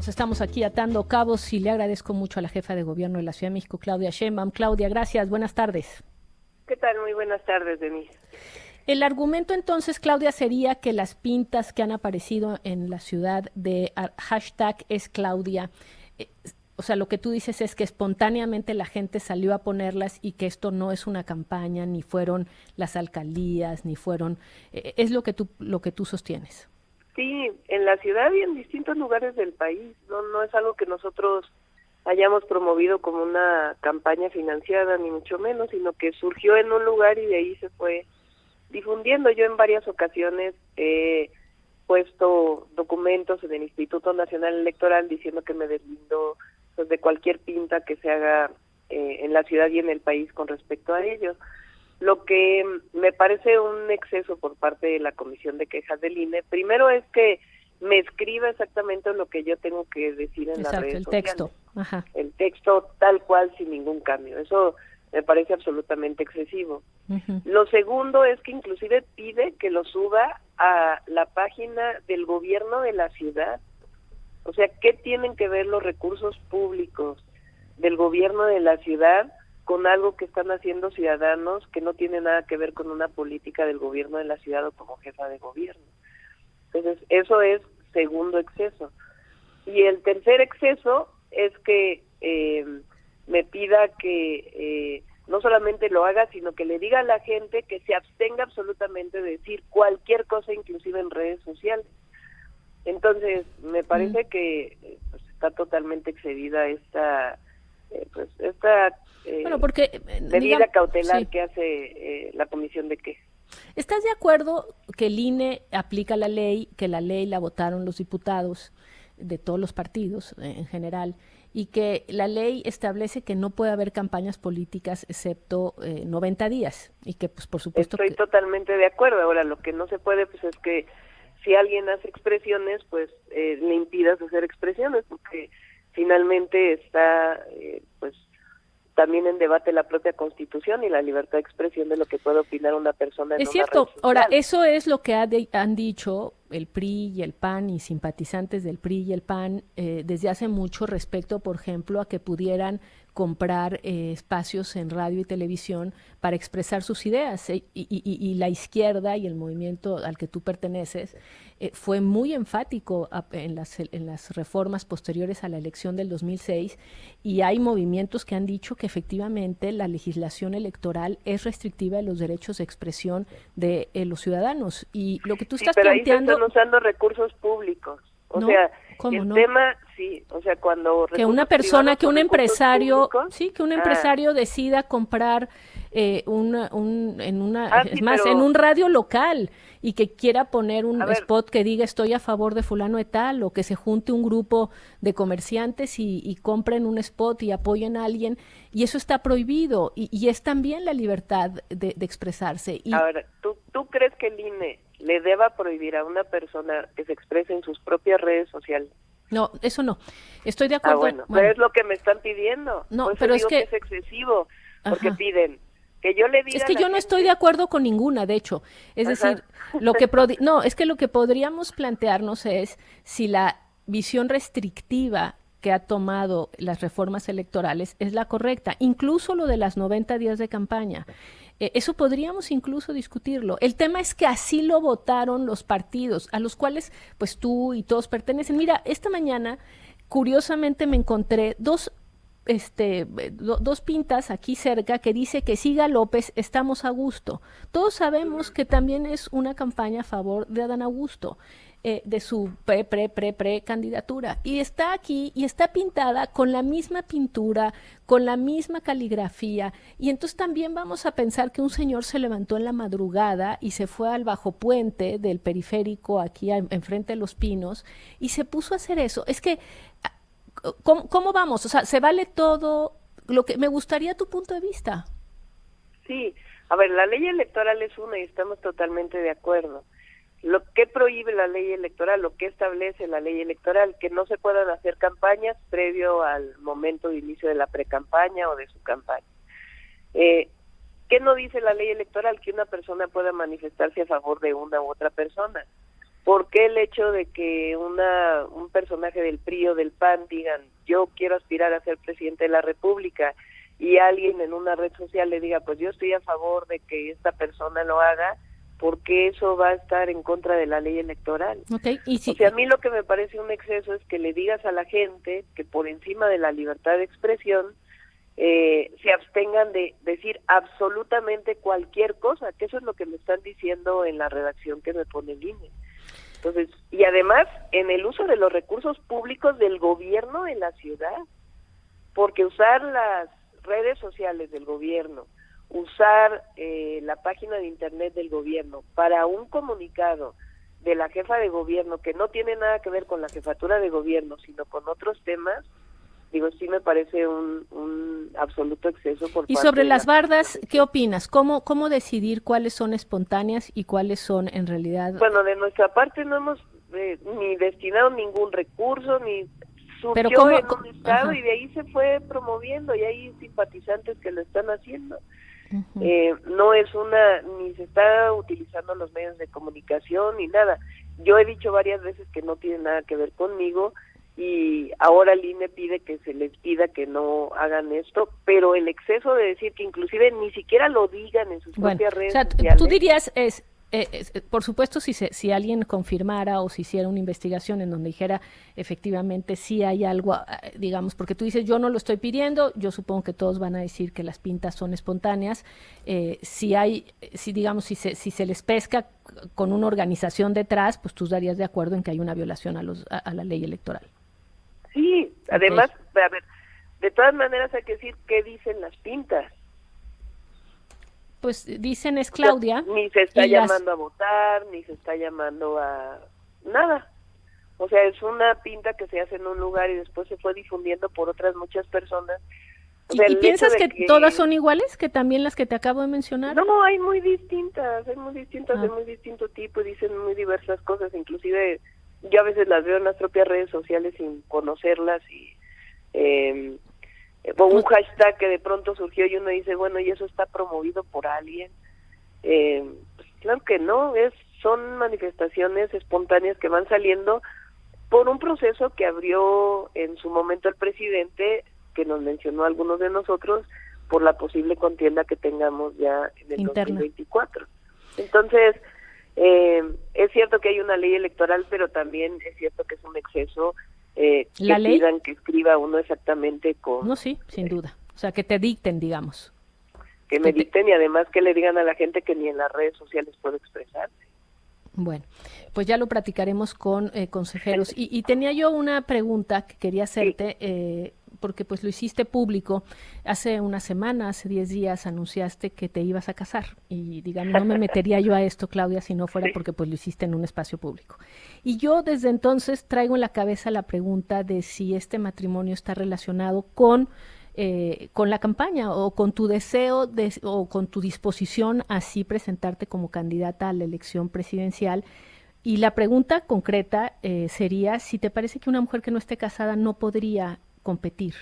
Pues estamos aquí atando cabos y le agradezco mucho a la jefa de gobierno de la Ciudad de México, Claudia Sheinbaum. Claudia, gracias, buenas tardes. ¿Qué tal? Muy buenas tardes, Denise. El argumento entonces, Claudia, sería que las pintas que han aparecido en la ciudad de hashtag es Claudia, o sea, lo que tú dices es que espontáneamente la gente salió a ponerlas y que esto no es una campaña, ni fueron las alcaldías, ni fueron, es lo que tú sostienes. Sí, en la ciudad y en distintos lugares del país. No es algo que nosotros hayamos promovido como una campaña financiada, ni mucho menos, sino que surgió en un lugar y de ahí se fue difundiendo. Yo en varias ocasiones he puesto documentos en el Instituto Nacional Electoral diciendo que me deslindo pues, de cualquier pinta que se haga en la ciudad y en el país con respecto a ello. Lo que me parece un exceso por parte de la Comisión de Quejas del INE, primero es que me escriba exactamente lo que yo tengo que decir en las redes sociales. Texto. Ajá. El texto tal cual, sin ningún cambio. Eso me parece absolutamente excesivo. Uh-huh. Lo segundo es que inclusive pide que lo suba a la página del gobierno de la ciudad. O sea, ¿qué tienen que ver los recursos públicos del gobierno de la ciudad con algo que están haciendo ciudadanos que no tiene nada que ver con una política del gobierno de la ciudad o como jefa de gobierno? Entonces, eso es segundo exceso. Y el tercer exceso es que me pida que no solamente lo haga, sino que le diga a la gente que se abstenga absolutamente de decir cualquier cosa, inclusive en redes sociales. Entonces, me parece que pues, está totalmente excedida esta bueno, porque, medida cautelar sí. que hace la Comisión de Quejas. ¿Estás de acuerdo que el INE aplica la ley, que la ley la votaron los diputados de todos los partidos en general, y que la ley establece que no puede haber campañas políticas excepto 90 días? Y que, pues, por supuesto... Estoy totalmente de acuerdo. Ahora, lo que no se puede, pues, es que si alguien hace expresiones, pues, le impidas hacer expresiones, porque finalmente está, pues, también en debate la propia Constitución y la libertad de expresión de lo que puede opinar una persona en Es una cierto. red social. Ahora, eso es lo que han dicho el PRI y el PAN y simpatizantes del PRI y el PAN desde hace mucho respecto, por ejemplo, a que pudieran comprar espacios en radio y televisión para expresar sus ideas. Y la izquierda y el movimiento al que tú perteneces fue muy enfático en las reformas posteriores a la elección del 2006, y hay movimientos que han dicho que efectivamente la legislación electoral es restrictiva de los derechos de expresión de los ciudadanos. Y lo que tú estás pero planteando... ahí se están usando recursos públicos. O sea, el tema, sí, o sea, cuando que una persona, que un empresario, públicos, sí, que un empresario decida comprar en un radio local y que quiera poner un spot que diga estoy a favor de fulano de tal, o que se junte un grupo de comerciantes y compren un spot y apoyen a alguien, y eso está prohibido, y es también la libertad de expresarse. Y ahora, ¿tú crees que el INE le deba prohibir a una persona que se exprese en sus propias redes sociales? No, eso no. Estoy de acuerdo. Bueno, pero es lo que me están pidiendo. No, pues pero digo que es excesivo, porque piden que yo le diga. Es que yo no estoy de acuerdo con ninguna, de hecho. Es decir, lo que podríamos plantearnos es si la visión restrictiva que ha tomado las reformas electorales es la correcta, incluso lo de las 90 días de campaña. Eso podríamos incluso discutirlo. El tema es que así lo votaron los partidos, a los cuales pues tú y todos pertenecen. Mira, esta mañana, curiosamente, me encontré dos pintas aquí cerca que dice que siga López, estamos a gusto. Todos sabemos que también es una campaña a favor de Adán Augusto, de su candidatura, y está aquí y está pintada con la misma pintura, con la misma caligrafía, y entonces también vamos a pensar que un señor se levantó en la madrugada y se fue al bajo puente del periférico aquí enfrente de Los Pinos y se puso a hacer eso. Es que ¿Cómo vamos? O sea, ¿se vale todo? Lo que me gustaría tu punto de vista. Sí, a ver, la ley electoral es una y estamos totalmente de acuerdo. Lo que prohíbe la ley electoral, lo que establece la ley electoral, que no se puedan hacer campañas previo al momento de inicio de la precampaña o de su campaña. ¿Qué no dice la ley electoral? Que una persona pueda manifestarse a favor de una u otra persona. ¿Por qué el hecho de que un personaje del PRI o del PAN digan, yo quiero aspirar a ser presidente de la República, y alguien en una red social le diga, pues yo estoy a favor de que esta persona lo haga, porque eso va a estar en contra de la ley electoral? Okay. ¿Y si... O sea, a mí lo que me parece un exceso es que le digas a la gente que por encima de la libertad de expresión se abstengan de decir absolutamente cualquier cosa, que eso es lo que me están diciendo en la redacción que me pone el INE. Entonces, y además en el uso de los recursos públicos del gobierno de la ciudad, porque usar las redes sociales del gobierno, usar la página de internet del gobierno para un comunicado de la jefa de gobierno que no tiene nada que ver con la jefatura de gobierno, sino con otros temas, digo, sí me parece un absoluto exceso por parte. Y sobre de las bardas, ¿qué opinas? ¿Cómo decidir cuáles son espontáneas y cuáles son en realidad? Bueno, de nuestra parte no hemos ni destinado ningún recurso, ni surgió en un estado, y de ahí se fue promoviendo, y hay simpatizantes que lo están haciendo. No es ni se está utilizando los medios de comunicación ni nada. Yo he dicho varias veces que no tiene nada que ver conmigo, y ahora el INE pide que se les pida que no hagan esto, pero el exceso de decir que inclusive ni siquiera lo digan en sus propias redes sociales. Tú dirías, por supuesto, si alguien confirmara o si hiciera una investigación en donde dijera efectivamente si hay algo, digamos, porque tú dices yo no lo estoy pidiendo, yo supongo que todos van a decir que las pintas son espontáneas, si se les pesca con una organización detrás, pues tú estarías de acuerdo en que hay una violación a la ley electoral. Sí, además, a ver, de todas maneras hay que decir qué dicen las pintas. Pues dicen es Claudia. O sea, ni se está llamando a votar, ni se está llamando a nada. O sea, es una pinta que se hace en un lugar y después se fue difundiendo por otras muchas personas. ¿Y piensas que todas son iguales, que también las que te acabo de mencionar? No, hay muy distintas de muy distinto tipo, y dicen muy diversas cosas, inclusive yo a veces las veo en las propias redes sociales sin conocerlas, y un hashtag que de pronto surgió y uno dice, bueno, ¿y eso está promovido por alguien? Pues claro que no, son manifestaciones espontáneas que van saliendo por un proceso que abrió en su momento el presidente, que nos mencionó a algunos de nosotros, por la posible contienda que tengamos ya en el interna 2024. Entonces, es cierto que hay una ley electoral, pero también es cierto que es un exceso que pidan que escriba uno exactamente con... No, sí, sin duda. O sea, que te dicten, digamos. Que me dicten, y además que le digan a la gente que ni en las redes sociales puede expresarse. Bueno, pues ya lo platicaremos con consejeros. Y tenía yo una pregunta que quería hacerte, porque pues lo hiciste público. Hace una semana, hace 10 días, anunciaste que te ibas a casar. Y digamos, no me metería yo a esto, Claudia, si no fuera porque pues lo hiciste en un espacio público. Y yo desde entonces traigo en la cabeza la pregunta de si este matrimonio está relacionado con la campaña, o con tu deseo o con tu disposición a así presentarte como candidata a la elección presidencial. Y la pregunta concreta sería si te parece que una mujer que no esté casada no podría competir,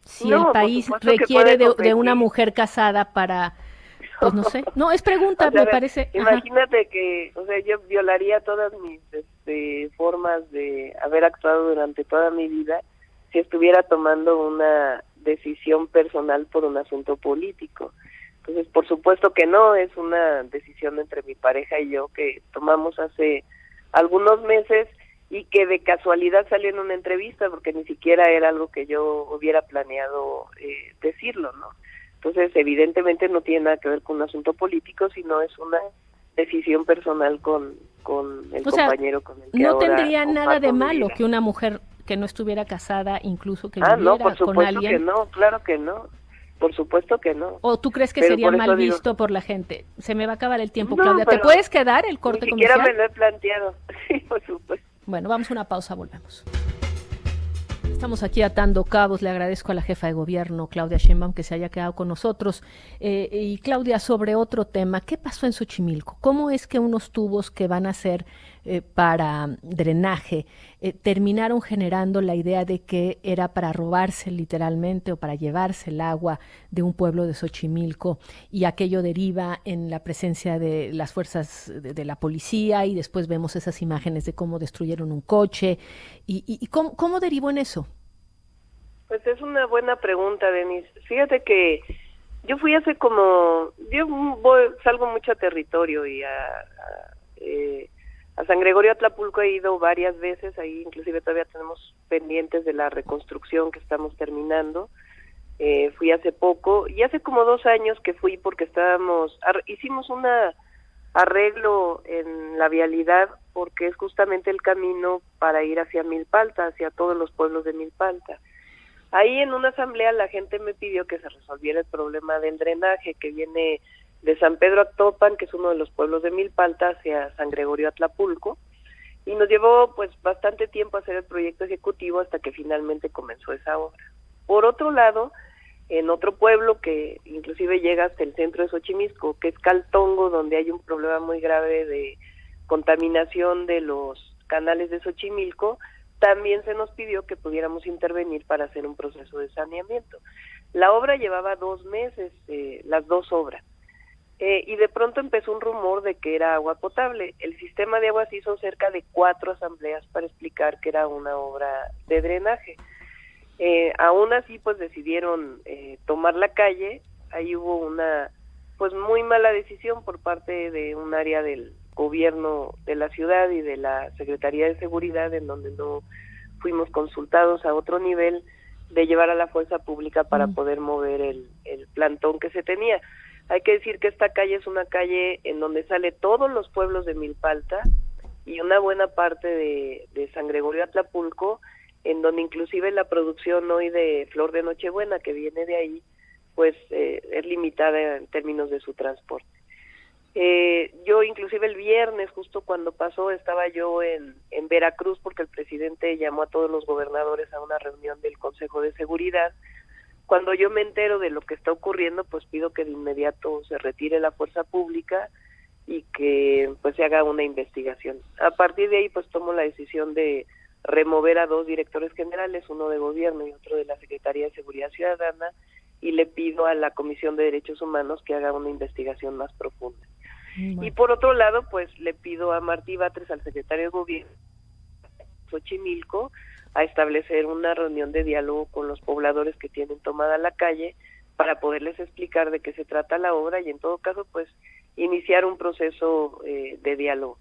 si el país requiere de una mujer casada para, pues no sé, no, es pregunta, me parece. Imagínate que, o sea, yo violaría todas mis formas de haber actuado durante toda mi vida si estuviera tomando una decisión personal por un asunto político. Entonces, por supuesto que no, es una decisión entre mi pareja y yo que tomamos hace algunos meses, y que de casualidad salió en una entrevista, porque ni siquiera era algo que yo hubiera planeado decirlo, ¿no? Entonces, evidentemente no tiene nada que ver con un asunto político, sino es una decisión personal con el compañero con el que no ahora tendría nada de malo que una mujer que no estuviera casada, incluso que viviera no, por supuesto con alguien. Que no, claro que no. Por supuesto que no. ¿O tú crees que sería mal visto por la gente? Se me va a acabar el tiempo, Claudia. ¿Te puedes quedar el corte comercial? Ni siquiera me lo he planteado. Sí, por supuesto. Bueno, vamos a una pausa, volvemos. Estamos aquí atando cabos. Le agradezco a la jefa de gobierno, Claudia Sheinbaum, que se haya quedado con nosotros. Y Claudia, sobre otro tema, ¿qué pasó en Xochimilco? ¿Cómo es que unos tubos que van a ser para drenaje, terminaron generando la idea de que era para robarse literalmente o para llevarse el agua de un pueblo de Xochimilco, y aquello deriva en la presencia de las fuerzas de la policía, y después vemos esas imágenes de cómo destruyeron un coche. ¿Y cómo derivó en eso? Pues es una buena pregunta, Denise. Fíjate que yo fui salgo mucho a territorio y a San Gregorio Atlapulco he ido varias veces, ahí inclusive todavía tenemos pendientes de la reconstrucción que estamos terminando. Fui hace poco, y hace como 2 años que fui porque hicimos un arreglo en la vialidad, porque es justamente el camino para ir hacia Milpalta, hacia todos los pueblos de Milpalta. Ahí en una asamblea la gente me pidió que se resolviera el problema del drenaje que viene de San Pedro Actopan, que es uno de los pueblos de Milpalta, hacia San Gregorio Atlapulco, y nos llevó pues bastante tiempo hacer el proyecto ejecutivo hasta que finalmente comenzó esa obra. Por otro lado, en otro pueblo que inclusive llega hasta el centro de Xochimilco, que es Caltongo, donde hay un problema muy grave de contaminación de los canales de Xochimilco, también se nos pidió que pudiéramos intervenir para hacer un proceso de saneamiento. La obra llevaba 2 meses, las 2 obras, y de pronto empezó un rumor de que era agua potable. El sistema de aguas hizo cerca de 4 asambleas para explicar que era una obra de drenaje. Aún así, pues decidieron tomar la calle. Ahí hubo una pues muy mala decisión por parte de un área del gobierno de la ciudad y de la Secretaría de Seguridad, en donde no fuimos consultados a otro nivel, de llevar a la fuerza pública para poder mover el plantón que se tenía. Hay que decir que esta calle es una calle en donde sale todos los pueblos de Milpalta y una buena parte de San Gregorio Atlapulco, en donde inclusive la producción hoy de flor de Nochebuena que viene de ahí, pues es limitada en términos de su transporte. Yo inclusive el viernes, justo cuando pasó, estaba yo en Veracruz, porque el presidente llamó a todos los gobernadores a una reunión del Consejo de Seguridad. Cuando yo me entero de lo que está ocurriendo, pues pido que de inmediato se retire la fuerza pública y que pues se haga una investigación. A partir de ahí pues tomo la decisión de remover a 2 directores generales, uno de gobierno y otro de la Secretaría de Seguridad Ciudadana, y le pido a la Comisión de Derechos Humanos que haga una investigación más profunda. Bueno. Y por otro lado, pues le pido a Martí Batres, al secretario de Gobierno de Xochimilco, a establecer una reunión de diálogo con los pobladores que tienen tomada la calle para poderles explicar de qué se trata la obra y en todo caso, pues, iniciar un proceso de diálogo.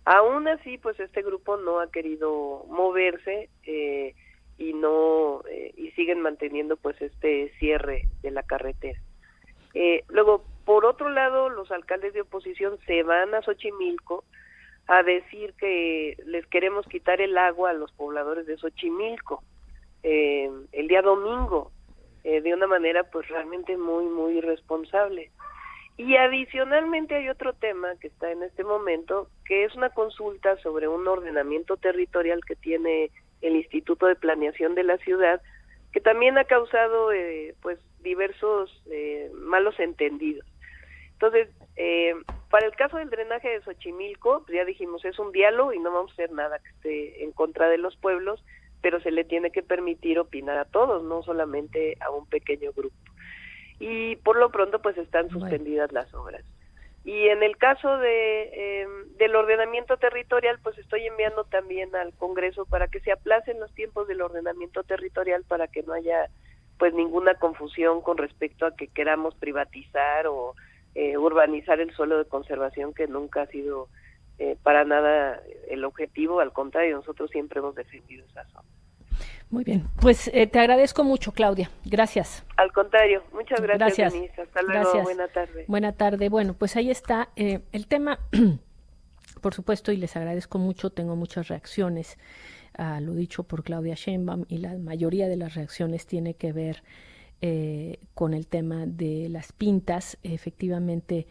Aún así, pues este grupo no ha querido moverse y siguen manteniendo pues este cierre de la carretera. Luego, por otro lado, los alcaldes de oposición se van a Xochimilco a decir que les queremos quitar el agua a los pobladores de Xochimilco el día domingo, de una manera pues realmente muy, muy irresponsable. Y adicionalmente hay otro tema que está en este momento, que es una consulta sobre un ordenamiento territorial que tiene el Instituto de Planeación de la ciudad, que también ha causado pues diversos malos entendidos. Entonces, para el caso del drenaje de Xochimilco, pues ya dijimos, es un diálogo y no vamos a hacer nada que esté en contra de los pueblos, pero se le tiene que permitir opinar a todos, no solamente a un pequeño grupo. Y por lo pronto pues están suspendidas las obras. Y en el caso del ordenamiento territorial, pues estoy enviando también al Congreso para que se aplacen los tiempos del ordenamiento territorial para que no haya pues ninguna confusión con respecto a que queramos privatizar o urbanizar el suelo de conservación, que nunca ha sido para nada el objetivo. Al contrario, nosotros siempre hemos defendido esa zona. Muy bien, pues te agradezco mucho, Claudia. Gracias. Al contrario, muchas gracias. Denise. Hasta luego, gracias. Buena tarde. Buena tarde. Bueno, pues ahí está el tema, por supuesto, y les agradezco mucho. Tengo muchas reacciones a lo dicho por Claudia Sheinbaum, y la mayoría de las reacciones tiene que ver con el tema de las pintas. Efectivamente,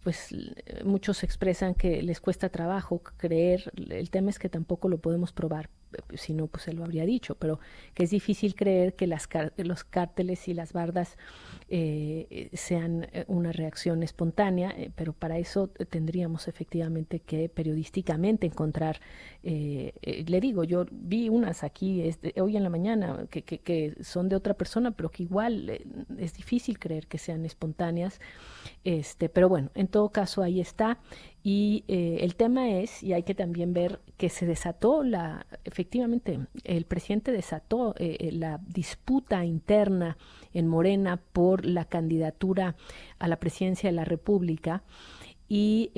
pues muchos expresan que les cuesta trabajo creer. El tema es que tampoco lo podemos probar, si no, pues se lo habría dicho, pero que es difícil creer que los cárteles y las bardas sean una reacción espontánea, pero para eso tendríamos efectivamente que periodísticamente encontrar, le digo, yo vi unas aquí hoy en la mañana que son de otra persona, pero que igual es difícil creer que sean espontáneas, pero bueno, en todo caso ahí está. Y el tema es, y hay que también ver que se desató efectivamente, el presidente desató la disputa interna en Morena por la candidatura a la presidencia de la República y